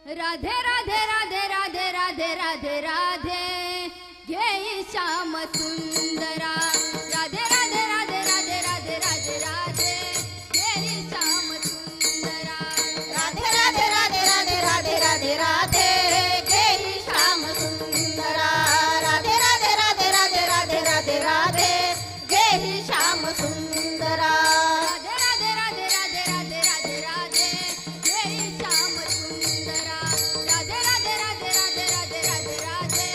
राधे राधे राधे राधे राधे राधे राधे घे श्याम सुंदरा राधे राधे राधे राधे राधे राधे राधे घे श्याम सुंदरा राधे राधे राधे राधे राधे राधे राधे घे श्याम सुंदरा राधे राधे राधे राधे राधे राधे राधे घे श्याम सुंदरा राधे राधे राधे राधे राधे राधे राधे घे श्याम सुंदरा राधे राधे राधे राधे राधे राधे राधे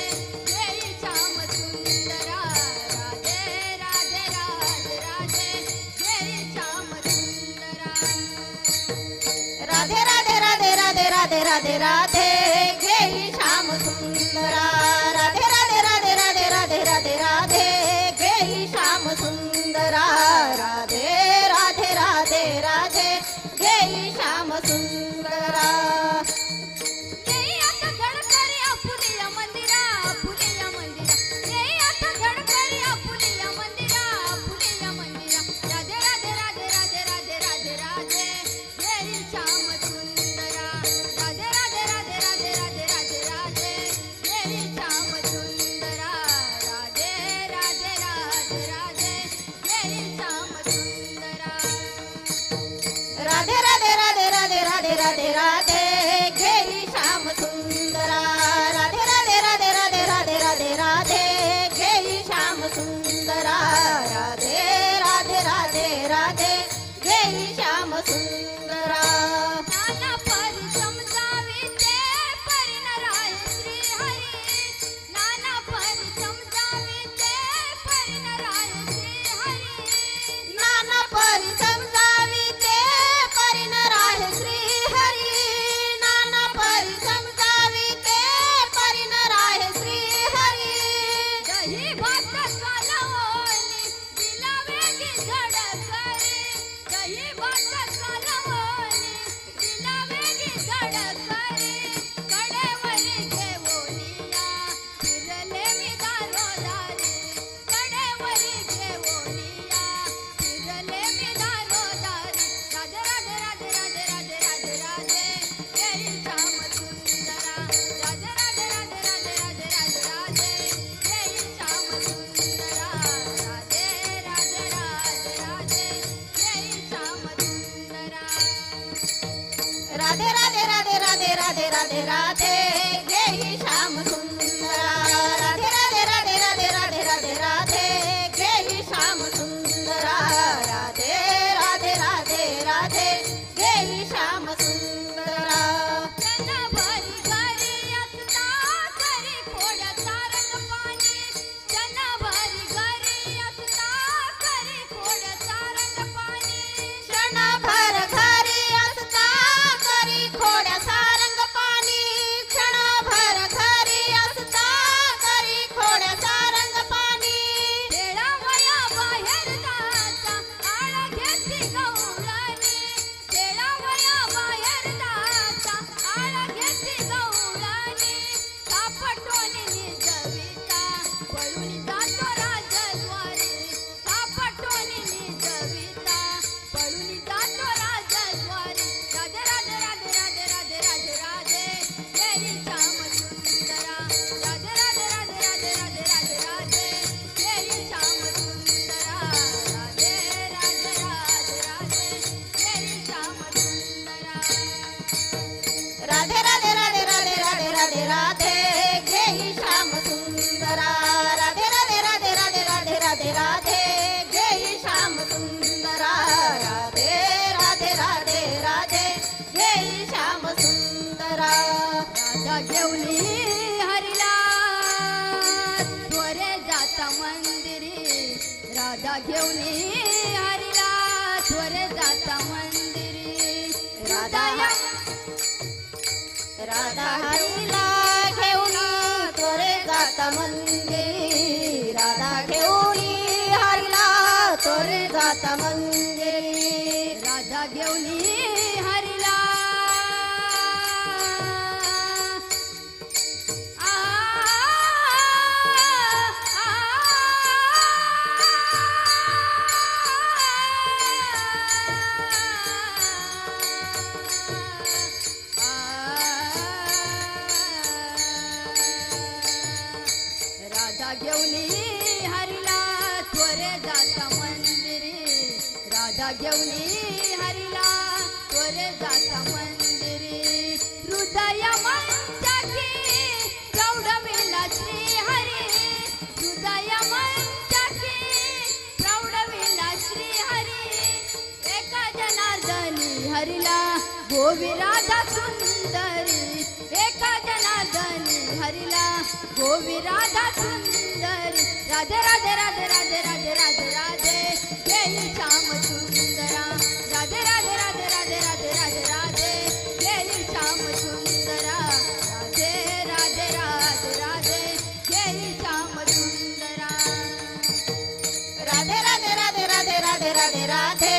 घे श्याम सुंदरा राधे राधे राधे राधे घे श्याम सुंदरा राधे राधे राधे राधे राधे राधे राधे घे श्याम सुंदरा राधे राधे राधे राधे राधे राधे राधे घे श्याम सुंदरा राधे राधे राधे राधे घे श्याम सुंदरा ये आता धडकरी आपुलिया मंदिरा आपुलिया मंदिरा ये आता धडकरी आपुलिया मंदिरा आपुलिया मंदिरा राधे राधे राधे राधे राधे राधे राधे घे श्याम सुंदरा राधे राधे राधे राधे राधे राधे राधे घे श्याम सुंदरा राधे राधे राधे राधे घे श्याम सुंदरा राधे राधे राधे राधे राधे राधे राधे घे श्याम सुंदरा राधे राधे राधे राधे राधे राधे राधे घे श्याम सुंदरा राधे राधे राधे राधे घे श्याम सुंदरा नाना परी समजाविते परिणराय श्री हरी नाना परी समजाविते परिणराय श्री हरी नाना परी समजाविते परिणराय श्री हरी नाना परी समजाविते परिणराय श्री हरी दही भात कालवणी दिला वेगी धडकरी दही भात कालवणी दिला वेगी धडकरी कडेवरी घेऊनिया फिरले मी दारोदारी कडेवरी घेऊनिया फिरले मी दारोदारी राधे राधे राधे राधे राधे राधे राधे घे श्याम सुंदरा राधे राधे राधे राधे राधे राधे राधे घे श्याम सुंदरा राधे राधे राधे राधे घे श्याम सुंदरा राधे राधे राधे राधे राधे राधे राधे घे श्याम सुंदरा राधे राधे राधे राधे राधे राधे राधे घे श्याम सुंदरा राधे राधे राधे राधे घे श्याम सुंदरा जनभरी घरी असता करी खोड्याचा रंग पाणी जनभरी घरी असता करी खोड्याचा रंग पाणी क्षणभर घरी असता करी खोड्या सारंग पाणी क्षणभर घरी असता करी खोड्या सारंग पाणी खेळावया बाहेर जाता आळ घेती गवळणी खेळावया बाहेर जाता आळ घेती गवळणी सापटोनी निजविता पळून जातो राजद्वारी सापटोनी निजविता पळून जातो राजद्वारी राधे राधे राधे राधे राधे राधे राधे घे श्याम सुंदरा राधे राधे राधे राधे राधे राधे राधे घे श्याम सुंदरा राधे राधे राधे राधे घे श्याम सुंदरा राधे राधे राधे राधे राधे राधे राधे घे श्याम सुंदरा राधे राधे राधे राधे राधे राधे राधे घे श्याम सुंदरा राधे राधे राधे राधे घे श्याम सुंदरा राधा घेऊनी हरिला त्वरे जाता मंदिरी राधा घेऊनी हरिला त्वरे जाता मंदिरी राधा राधा हरीला घेऊन त्वरे जाता मंदिरी राधा घेऊन हरीला त्वरे जाता मंदिरी राधा घेऊनी हरिला आ आ राधा घेऊनी हरिला तोरे जाता मंदिरी हृदय मंचाकी प्रौढविला श्री हरी हृदय मंचाकी प्रौढविला श्री हरी एका जनार्दनी हरिला गोवी राधा सुंदरी एका जनार्दनी हरिला गोवी राधा सुंदरी राधे राधे राधे राधे राधे राधे राधे जय श्याम सुंदरा राधे राधे राधे राधे राधे राधे राधे जय श्याम सुंदरा राधे राधे राधे राधे जय श्याम सुंदरा राधे राधे राधे राधे राधे राधे राधे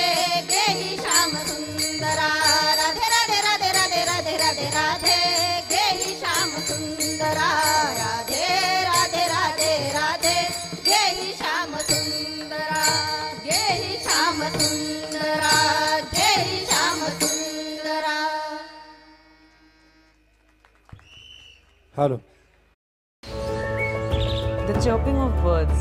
जय श्याम सुंदरा राधे राधे राधे राधे राधे राधे राधे जय श्याम सुंदरा राधे राधे राधे राधे जय श्याम सुंदरा जय श्याम सुंदरा जय श्याम सुंदरा. Hello. The chirping of birds.